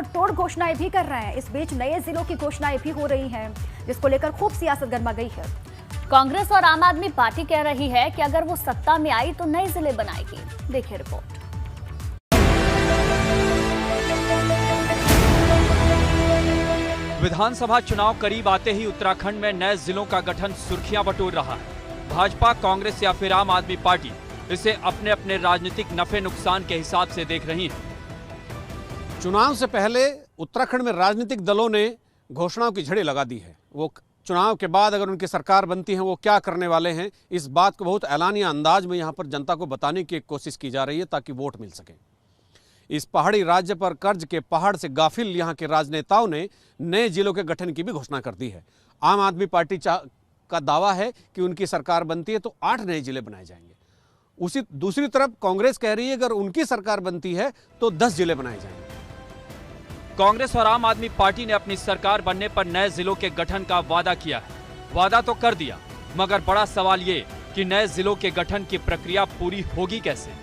तोड़ घोषणाएं भी कर रहे हैं। इस बीच नए जिलों की घोषणाएं भी हो रही हैं, जिसको लेकर खूब सियासत गर्मा गई है। कांग्रेस और आम आदमी पार्टी कह रही है कि अगर वो सत्ता में आई तो नए जिले बनाएगी। देखिए रिपोर्ट। विधानसभा चुनाव करीब आते ही उत्तराखंड में नए जिलों का गठन सुर्खियां बटोर रहा है। भाजपा, कांग्रेस या फिर आम आदमी पार्टी इसे अपने अपने राजनीतिक नफे नुकसान के हिसाब से देख रही है। चुनाव से पहले उत्तराखंड में राजनीतिक दलों ने घोषणाओं की झड़ी लगा दी है। वो चुनाव के बाद अगर उनकी सरकार बनती है वो क्या करने वाले हैं, इस बात को बहुत ऐलानिया अंदाज में यहाँ पर जनता को बताने की कोशिश की जा रही है ताकि वोट मिल सके। इस पहाड़ी राज्य पर कर्ज के पहाड़ से गाफिल यहाँ के राजनेताओं ने नए जिलों के गठन की भी घोषणा कर दी है। आम आदमी पार्टी का दावा है कि उनकी सरकार बनती है तो 8 नए जिले बनाए जाएंगे। उसी दूसरी तरफ कांग्रेस कह रही है अगर उनकी सरकार बनती है तो 10 जिले बनाए जाएंगे। कांग्रेस और आम आदमी पार्टी ने अपनी सरकार बनने पर नए जिलों के गठन का वादा किया है। वादा तो कर दिया, मगर बड़ा सवाल ये कि नए जिलों के गठन की प्रक्रिया पूरी होगी कैसे।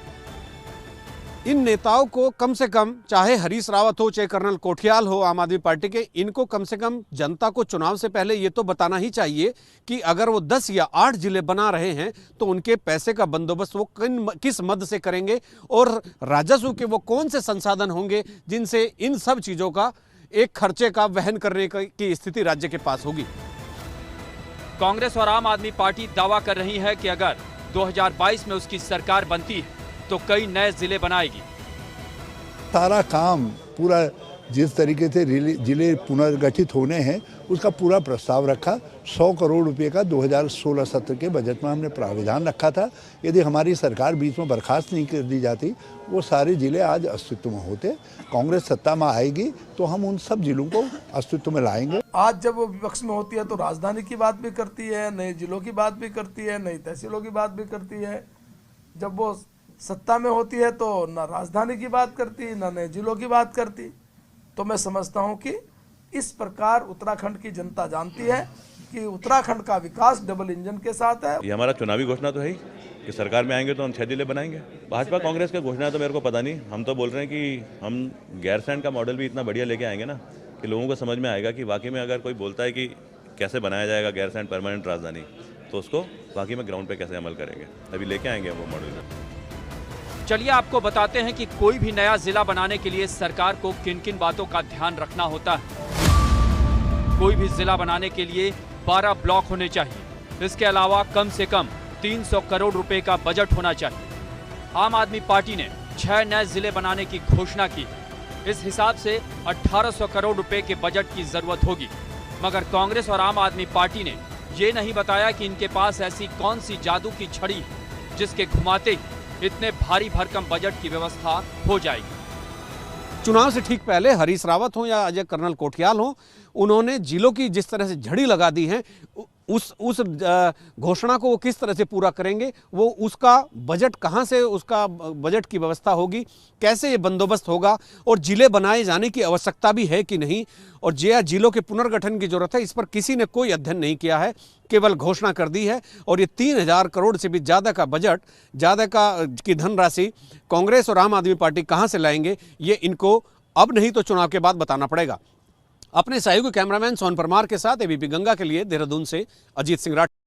इन नेताओं को कम से कम, चाहे हरीश रावत हो चाहे कर्नल कोठियाल हो आम आदमी पार्टी के, इनको कम से कम जनता को चुनाव से पहले ये तो बताना ही चाहिए कि अगर वो 10 या 8 जिले बना रहे हैं तो उनके पैसे का बंदोबस्त वो किस मद से करेंगे और राजस्व के वो कौन से संसाधन होंगे जिनसे इन सब चीज़ों का एक खर्चे का वहन करने की स्थिति राज्य के पास होगी। कांग्रेस और आम आदमी पार्टी दावा कर रही है कि अगर 2022 में उसकी सरकार बनती है तो कई नए जिले बनाएगी। सारा काम पूरा जिस तरीके से जिले पुनर्गठित होने हैं उसका पूरा प्रस्ताव रखा। 100 करोड़ रुपए का 2016-17 के बजट में हमने प्राविधान रखा था। यदि हमारी सरकार बीच में बर्खास्त नहीं कर दी जाती वो सारे जिले आज अस्तित्व में होते। कांग्रेस सत्ता में आएगी तो हम उन सब जिलों को अस्तित्व में लाएंगे। आज जब वो विपक्ष में होती है तो राजधानी की बात भी करती है, नए जिलों की बात भी करती है, नई तहसीलों की बात भी करती है। जब वो सत्ता में होती है तो ना राजधानी की बात करती, ना नए जिलों की बात करती। तो मैं समझता हूं कि इस प्रकार उत्तराखंड की जनता जानती है कि उत्तराखंड का विकास डबल इंजन के साथ है। ये हमारा चुनावी घोषणा तो है ही कि सरकार में आएंगे तो हम 6 जिले बनाएंगे। भाजपा कांग्रेस की घोषणा तो मेरे को पता नहीं। हम तो बोल रहे हैं कि हम गैरसैंण का मॉडल भी इतना बढ़िया लेके आएंगे ना कि लोगों को समझ में आएगा कि वाकई में अगर कोई बोलता है कि कैसे बनाया जाएगा गैरसैंण परमानेंट राजधानी, तो उसको वाकई में ग्राउंड पे कैसे अमल करेंगे, अभी लेके आएंगे वो मॉडल। चलिए आपको बताते हैं कि कोई भी नया जिला बनाने के लिए सरकार को किन किन बातों का ध्यान रखना होता है। कोई भी जिला बनाने के लिए 12 ब्लॉक होने चाहिए। इसके अलावा कम से कम 300 करोड़ रुपए का बजट होना चाहिए। आम आदमी पार्टी ने 6 नए जिले बनाने की घोषणा की। इस हिसाब से 1800 करोड़ रुपए के बजट की जरूरत होगी। मगर कांग्रेस और आम आदमी पार्टी ने ये नहीं बताया कि इनके पास ऐसी कौन सी जादू की छड़ी है जिसके घुमाते ही इतने भारी भरकम बजट की व्यवस्था हो जाएगी। चुनाव से ठीक पहले हरीश रावत हो या अजय कर्नल कोठियाल हो, उन्होंने जिलों की जिस तरह से झड़ी लगा दी है उस घोषणा को वो किस तरह से पूरा करेंगे, वो उसका बजट कहाँ से, उसका बजट की व्यवस्था होगी, कैसे ये बंदोबस्त होगा और जिले बनाए जाने की आवश्यकता भी है कि नहीं, और जिलों के पुनर्गठन की जरूरत है, इस पर किसी ने कोई अध्ययन नहीं किया है, केवल घोषणा कर दी है। और ये 3000 करोड़ से भी ज़्यादा का बजट, ज़्यादा की धनराशि कांग्रेस और आम आदमी पार्टी कहाँ से लाएंगे, ये इनको अब नहीं तो चुनाव के बाद बताना पड़ेगा। अपने सहयोगी कैमरामैन सोहन परमार के साथ एबीपी गंगा के लिए देहरादून से अजीत सिंह राठौर।